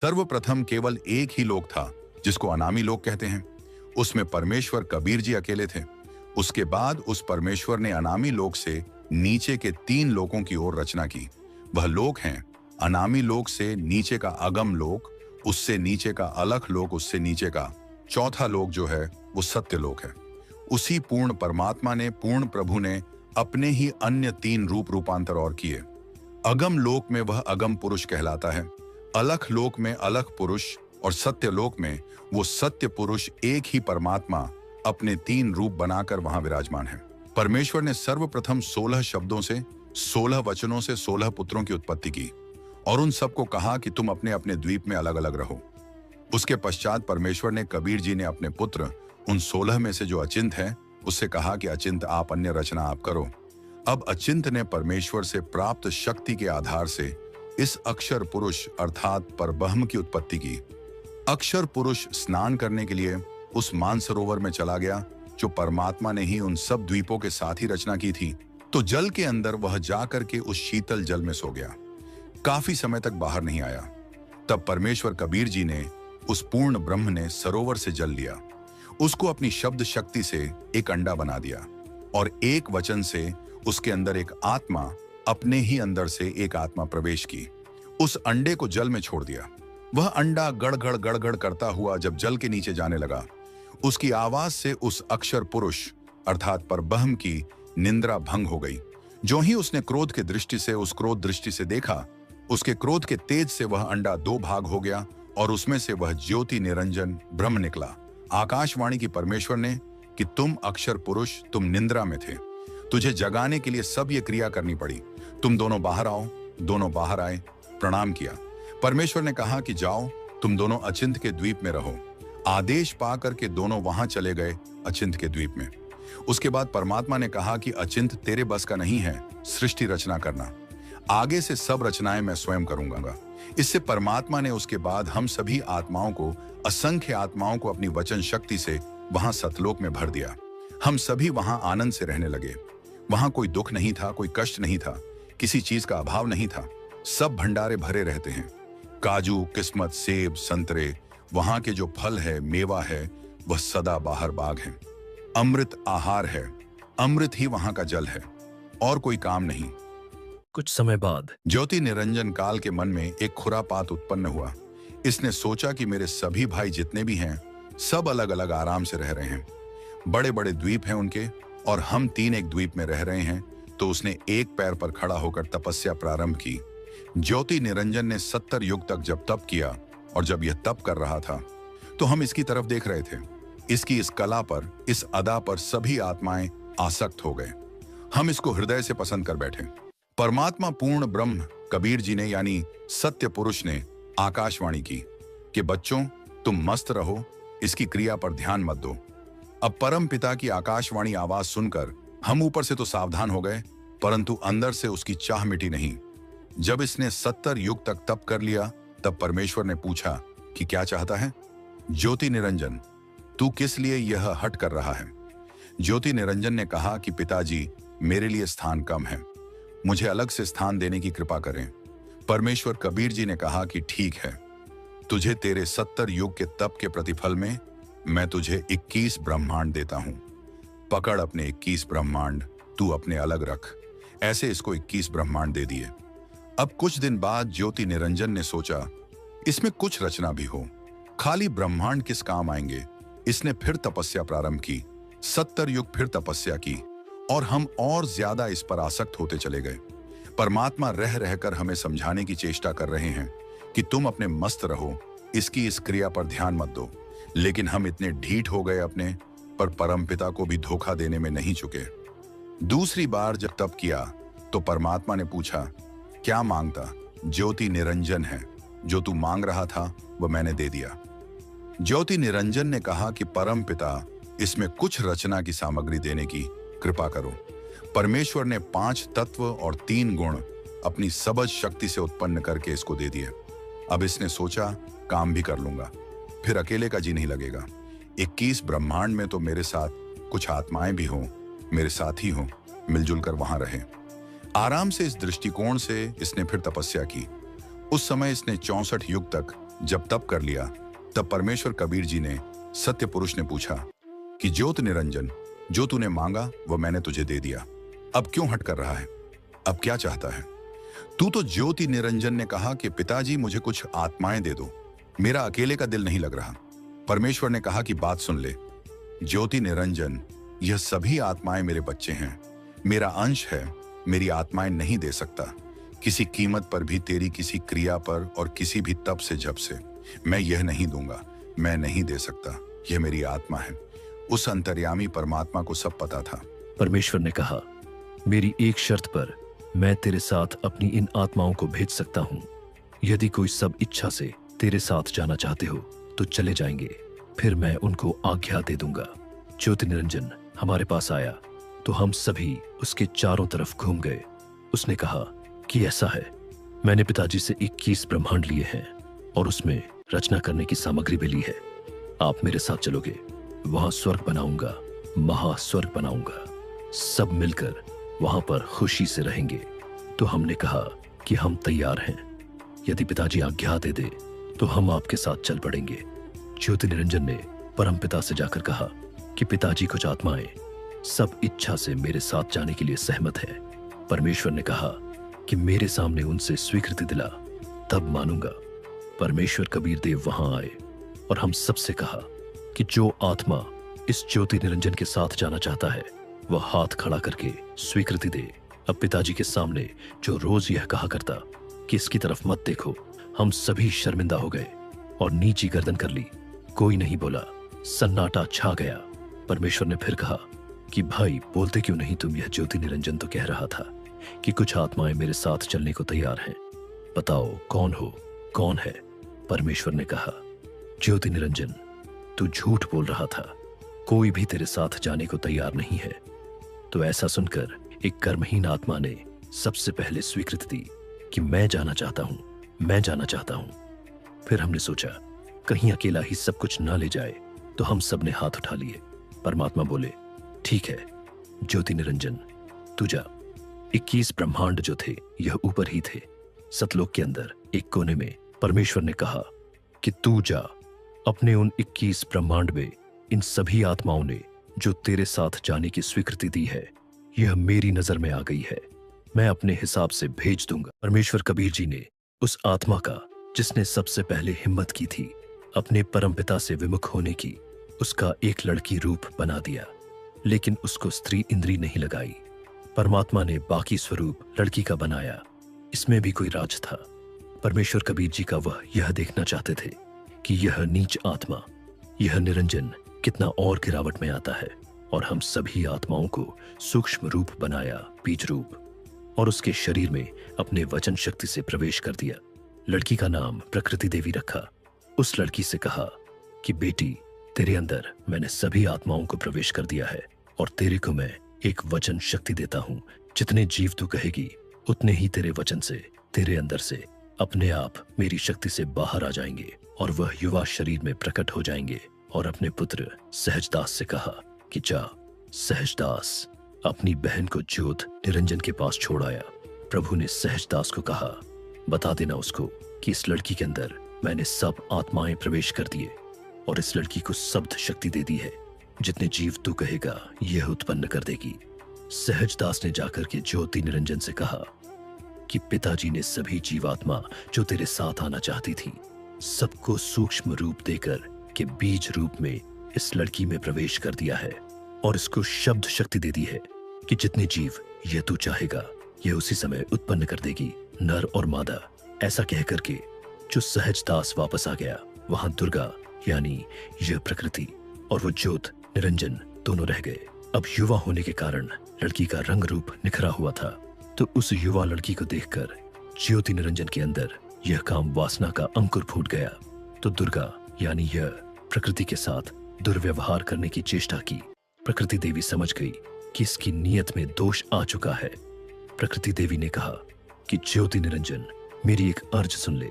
सर्वप्रथम केवल एक ही लोक था, जिसको अनामी लोक कहते हैं। उसमें परमेश्वर कबीर जी अकेले थे। उसके बाद उस परमेश्वर ने अनामी लोक से नीचे के 3 लोकों की ओर रचना की। वह लोक हैं अनामी लोक से नीचे का अगम लोक, उससे नीचे का अलख लोक, उससे नीचे का चौथा लोक जो है वो सत्य लोक है। उसी पूर्ण परमात्मा ने, पूर्ण प्रभु ने अपने ही अन्य 3 रूपांतर और किए। अगम लोक में वह अगम पुरुष कहलाता है, अलख लोक में अलख पुरुष और सत्य लोक में वो सत्य पुरुष एक ही परमात्मा अपने 3 रूप बनाकर वहां विराजमान है। परमेश्वर ने सर्वप्रथम 16 शब्दों से, 16 वचनों से 16 पुत्रों की उत्पत्ति की और उन सबको कहा कि तुम अपने अपने द्वीप में अलग अलग रहो। उसके पश्चात परमेश्वर ने कबीर जी ने अपने पुत्र उन 16 में से जो अचिंत है उससे कहा कि अचिंत आप अन्य रचना आप करो। अब अचिंत ने परमेश्वर से प्राप्त शक्ति के आधार से इस अक्षर पुरुष अर्थात परब्रह्म की उत्पत्ति की। अक्षर पुरुष स्नान करने के लिए उस मानसरोवर में चला गया जो परमात्मा ने ही उन सब द्वीपों के साथ ही रचना की थी। तो जल के अंदर वह जाकर के उस शीतल जल में सो गया। काफी समय तक बाहर नहीं आया। तब परमेश्वर कबीर जी ने, उस पूर्ण ब्रह्म ने सरोवर से जल लिया, उसको अपनी शब्द शक्ति से एक अंडा बना दिया और एक वचन से उसके अंदर एक आत्मा, अपने ही अंदर से एक आत्मा प्रवेश की। उस अंडे को जल में छोड़ दिया। वह अंडा गड़गड़ करता हुआ जब जल के नीचे जाने लगा, उसकी आवाज से उस अक्षर पुरुष अर्थात परब्रह्म की निंद्रा भंग हो गई। जो ही उसने क्रोध के दृष्टि से उस क्रोध दृष्टि से देखा, उसके क्रोध के तेज से वह अंडा 2 भाग हो गया और उसमें से वह ज्योति निरंजन ब्रह्म निकला। आकाशवाणी की परमेश्वर ने कि तुम अक्षर पुरुष, तुम निंद्रा में थे, तुझे जगाने के लिए सब ये क्रिया करनी पड़ी। तुम दोनों बाहर आओ। दोनों बाहर आए, प्रणाम किया। परमेश्वर ने कहा कि जाओ, तुम दोनों अचिंत के द्वीप में रहो। आदेश पाकर के दोनों वहां चले गए अचिंत के द्वीप में। उसके बाद परमात्मा ने कहा कि अचिंत तेरे बस का नहीं है सृष्टि रचना करना, आगे से सब रचनाएं मैं स्वयं करूंगा। इससे परमात्मा ने उसके बाद हम सभी आत्माओं को, असंख्य आत्माओं को अपनी वचन शक्ति से वहां सतलोक में भर दिया। हम सभी वहां आनंद से रहने लगे। वहां कोई दुख नहीं था, कोई कष्ट नहीं था, किसी चीज का अभाव नहीं था। सब भंडारे भरे रहते हैं। काजू, किस्मत, सेब, संतरे, वहां के जो फल है, मेवा है, वह सदा बाहर बाग है। अमृत आहार है, अमृत ही वहां का जल है और कोई काम नहीं। कुछ समय बाद ज्योति निरंजन काल के मन में एक खुरापात उत्पन्न हुआ। इसने सोचा कि मेरे सभी भाई जितने भी हैं, सब अलग अलग आराम से रह रहे हैं। बड़े बड़े द्वीप हैं उनके और हम 3 एक द्वीप में रह रहे हैं। तो उसने एक पैर पर खड़ा होकर तपस्या प्रारंभ की। ज्योति निरंजन ने 70 युग तक जब तप किया और जब यह तप कर रहा था तो हम इसकी तरफ देख रहे थे। इसकी इस कला पर, इस अदा पर सभी आत्माएं आसक्त हो गए। हम इसको हृदय से पसंद कर बैठे। परमात्मा पूर्ण ब्रह्म कबीर जी ने यानी सत्य पुरुष ने आकाशवाणी की कि बच्चों तुम मस्त रहो, इसकी क्रिया पर ध्यान मत दो। अब परम पिता की आकाशवाणी आवाज सुनकर हम ऊपर से तो सावधान हो गए, परंतु अंदर से उसकी चाह मिटी नहीं। जब इसने 70 युग तक तप कर लिया तब परमेश्वर ने पूछा कि क्या चाहता है। ज्योति निरंजन, तू किस लिए यह हट कर रहा है। ज्योति निरंजन ने कहा कि पिताजी, मेरे लिए स्थान कम है, मुझे अलग से स्थान देने की कृपा करें। परमेश्वर कबीर जी ने कहा कि ठीक है, तुझे तेरे 70 युग के तप के प्रतिफल में मैं तुझे 21 ब्रह्मांड देता हूं। पकड़ अपने 21 ब्रह्मांड, तू अपने अलग रख। ऐसे इसको 21 ब्रह्मांड दे दिए। अब कुछ दिन बाद ज्योति निरंजन ने सोचा इसमें कुछ रचना भी हो, खाली ब्रह्मांड किस काम आएंगे। इसने फिर तपस्या प्रारंभ की, 70 युग फिर तपस्या की और हम और ज्यादा इस पर आसक्त होते चले गए। परमात्मा रह रहकर हमें समझाने की चेष्टा कर रहे हैं कि तुम अपने मस्त रहो, इसकी इस क्रिया पर ध्यान मत दो। लेकिन हम इतने ढीठ हो गए अपने पर परमपिता को भी धोखा देने में नहीं चुके। दूसरी बार जब तप किया तो परमात्मा ने पूछा क्या मांगता। ज्योति निरंजन है, जो तू मांग रहा था वह मैंने दे दिया। ज्योति निरंजन ने कहा कि परमपिता, इसमें कुछ रचना की सामग्री देने की कृपा करो। परमेश्वर ने 5 तत्व और 3 गुण अपनी सबज शक्ति से उत्पन्न करके इसको दे दिए। अब इसने सोचा काम भी कर लूंगा, फिर अकेले का जी नहीं लगेगा। 21 ब्रह्मांड में तो मेरे साथ कुछ आत्माएं भी हों, मेरे साथी हों, मिलजुल कर वहां रहें। आराम से इस दृष्टिकोण से इसने फिर तपस्या की। उस समय इसने 64 युग तक जब तप कर लिया तब परमेश्वर कबीर जी ने सत्य पुरुष ने पूछा कि ज्योति निरंजन, जो तूने मांगा वो मैंने तुझे दे दिया, अब क्यों हट कर रहा है, अब क्या चाहता है? तू तो ज्योति निरंजन ने कहा कि पिताजी मुझे कुछ आत्माएं दे दो, मेरा अकेले का दिल नहीं लग रहा। परमेश्वर ने कहा कि बात सुन ले ज्योति निरंजन, यह सभी आत्माएं मेरे बच्चे हैं, मेरा अंश है, मेरी आत्माएं नहीं दे सकता किसी कीमत पर भी, तेरी किसी क्रिया पर और किसी भी तप से जब से मैं यह नहीं दूंगा, मैं नहीं दे सकता, यह मेरी आत्मा है। उस अंतर्यामी परमात्मा को सब पता था। परमेश्वर ने कहा, मेरी एक शर्त पर मैं तेरे साथ अपनी इन आत्माओं को भेज सकता हूं। यदि कोई सब इच्छा से तेरे साथ जाना चाहते हो तो चले जाएंगे, फिर मैं उनको आज्ञा दे दूंगा। ज्योति निरंजन हमारे पास आया तो हम सभी उसके चारों तरफ घूम गए। उसने कहा कि ऐसा है, मैंने पिताजी से 21 ब्रह्मांड लिए हैं और उसमें रचना करने की सामग्री भी ली है। आप मेरे साथ चलोगे, वहां स्वर्ग बनाऊंगा, महास्वर्ग बनाऊंगा, सब मिलकर वहां पर खुशी से रहेंगे। तो हमने कहा कि हम तैयार हैं, यदि पिताजी आज्ञा दे दे तो हम आपके साथ चल पड़ेंगे। ज्योति निरंजन ने परमपिता से जाकर कहा कि पिताजी कुछ आत्माएं सब इच्छा से मेरे साथ जाने के लिए सहमत है। परमेश्वर ने कहा कि मेरे सामने उनसे स्वीकृति दिला, तब मानूंगा। परमेश्वर कबीर देव वहां आए और हम सबसे कहा कि जो आत्मा इस ज्योति निरंजन के साथ जाना चाहता है वह हाथ खड़ा करके स्वीकृति दे। अब पिताजी के सामने जो रोज यह कहा करता कि इसकी तरफ मत देखो, हम सभी शर्मिंदा हो गए और नीची गर्दन कर ली। कोई नहीं बोला, सन्नाटा छा गया। परमेश्वर ने फिर कहा कि भाई बोलते क्यों नहीं तुम? यह ज्योति निरंजन तो कह रहा था कि कुछ आत्माएं मेरे साथ चलने को तैयार हैं, बताओ कौन हो, कौन है? परमेश्वर ने कहा, ज्योति निरंजन तू झूठ बोल रहा था, कोई भी तेरे साथ जाने को तैयार नहीं है। तो ऐसा सुनकर एक कर्महीन आत्मा ने सबसे पहले स्वीकृति दी कि मैं जाना चाहता हूं, मैं जाना चाहता हूं। फिर हमने सोचा कहीं अकेला ही सब कुछ ना ले जाए, तो हम सब ने हाथ उठा लिए। परमात्मा बोले, ठीक है ज्योति निरंजन तू जा। 21 ब्रह्मांड जो थे यह ऊपर ही थे, सतलोक के अंदर एक कोने में। परमेश्वर ने कहा कि तू जा, अपने उन 21 ब्रह्मांड में इन सभी आत्माओं ने जो तेरे साथ जाने की स्वीकृति दी है, यह मेरी नजर में आ गई है, मैं अपने हिसाब से भेज दूंगा। परमेश्वर कबीर जी ने उस आत्मा का जिसने सबसे पहले हिम्मत की थी अपने परमपिता से विमुख होने की, उसका एक लड़की रूप बना दिया, लेकिन उसको स्त्री इंद्री नहीं लगाई। परमात्मा ने बाकी स्वरूप लड़की का बनाया। इसमें भी कोई राज था। परमेश्वर कबीर जी का वह यह देखना चाहते थे कि यह नीच आत्मा, यह निरंजन कितना और गिरावट में आता है, और हम सभी आत्माओं को सूक्ष्म रूप बनाया, बीज रूप, और उसके शरीर में अपने वचन शक्ति से प्रवेश कर दिया। लड़की का नाम प्रकृति देवी रखा। उस लड़की से कहा कि बेटी, तेरे अंदर मैंने सभी आत्माओं को प्रवेश कर दिया है, और तेरे को मैं एक वचन शक्ति देता हूं। जितने जीव तू कहेगी उतने ही तेरे वचन से, तेरे अंदर से अपने आप मेरी शक्ति से बाहर आ जाएंगे, और वह युवा शरीर में प्रकट हो जाएंगे। और अपने पुत्र सहजदास से कहा कि जा सहजदास, अपनी बहन को ज्योत निरंजन के पास छोड़ आया। प्रभु ने सहजदास को कहा, बता देना उसको कि इस लड़की के अंदर मैंने सब आत्माएं प्रवेश कर दिए, और इस लड़की को शब्द शक्ति दे दी है। जितने जीव तू कहेगा यह उत्पन्न कर देगी। सहजदास ने जाकर के ज्योति निरंजन से कहा कि पिताजी ने सभी जीवात्मा जो तेरे साथ आना चाहती थी, सबको सूक्ष्म रूप देकर के बीज रूप में इस लड़की में प्रवेश कर दिया है, और इसको शब्द शक्ति दे दी है कि जितने जीव यह तू चाहेगा यह उसी समय उत्पन्न कर देगी, नर और मादा। ऐसा कहकर के जो सहजदास वापस आ गया, वहां दुर्गा यानी यह प्रकृति और वो ज्योत निरंजन दोनों रह गए। अब युवा होने के कारण लड़की का रंग रूप निखरा हुआ था, तो उस युवा लड़की को देखकर ज्योति निरंजन के अंदर यह काम वासना का अंकुर फूट गया। तो दुर्गा यानी यह प्रकृति के साथ दुर्व्यवहार करने की चेष्टा की। प्रकृति देवी समझ गई कि इसकी नीयत में दोष आ चुका है। प्रकृति देवी ने कहा कि ज्योति निरंजन, मेरी एक अर्ज सुन ले,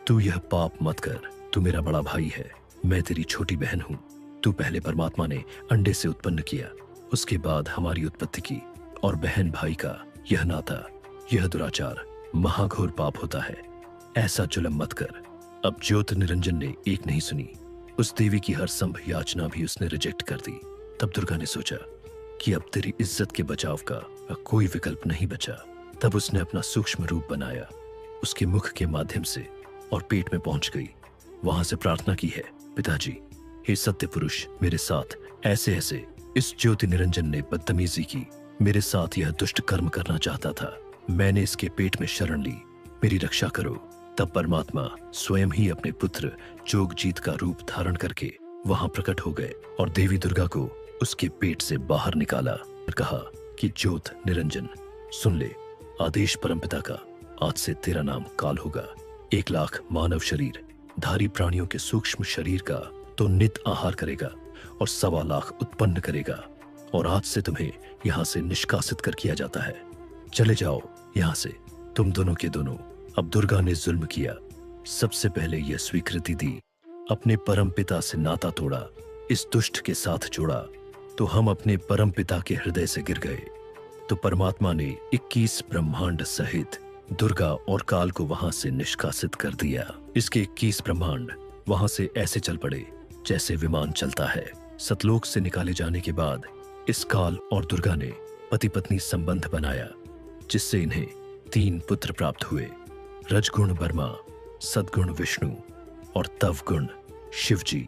तू यह पाप मत कर, तू मेरा बड़ा भाई है, मैं तेरी छोटी बहन हूं। तू पहले परमात्मा ने अंडे से उत्पन्न किया, उसके बाद हमारी उत्पत्ति की, और बहन भाई का यह नाता, यह दुराचार महाघोर पाप होता है। ऐसा जुल्म मत कर। अब ज्योत निरंजन ने एक नहीं सुनी, उस देवी की हर संभव याचना भी उसने रिजेक्ट कर दी। तब दुर्गा ने सोचा कि अब तेरी इज्जत के बचाव का कोई विकल्प नहीं बचा। तब उसने अपना सूक्ष्म रूप बनाया, उसके मुख के माध्यम से और पेट में पहुंच गई। वहां से प्रार्थना की है, पिताजी, हे सत्य पुरुष, मेरे साथ ऐसे ऐसे इस ज्योति निरंजन ने बदतमीजी की, मेरे साथ यह दुष्ट कर्म करना चाहता था, मैंने इसके पेट में शरण ली, मेरी रक्षा करो। तब परमात्मा स्वयं ही अपने पुत्र जोगजीत का रूप धारण करके वहां प्रकट हो गए और देवी दुर्गा को उसके पेट से बाहर निकाला और कहा कि ज्योत निरंजन, सुन ले, आदेश परमपिता का, आज से तेरा नाम काल होगा। 1,00,000 मानव शरीर धारी प्राणियों के सूक्ष्म शरीर का तो नित आहार करेगा और 1,25,00,000 उत्पन्न करेगा, और आज से तुम्हें यहाँ से निष्कासित कर किया जाता है। चले जाओ यहाँ से, तुम दोनों के दोनों। अब दुर्गा ने जुल्म किया, सबसे पहले यह स्वीकृति दी, अपने परम पिता से नाता तोड़ा, इस दुष्ट के साथ जोड़ा, तो हम अपने परम पिता के हृदय से गिर गए। तो परमात्मा ने 21 ब्रह्मांड सहित दुर्गा और काल को वहां से निष्कासित कर दिया। इसके 21 ब्रह्मांड वहां से ऐसे चल पड़े जैसे विमान चलता है। सतलोक से निकाले जाने के बाद इस काल और दुर्गा ने पति पत्नी संबंध बनाया, जिससे इन्हें 3 पुत्र प्राप्त हुए, रजगुण ब्रह्मा, सद्गुण विष्णु और तवगुण शिवजी।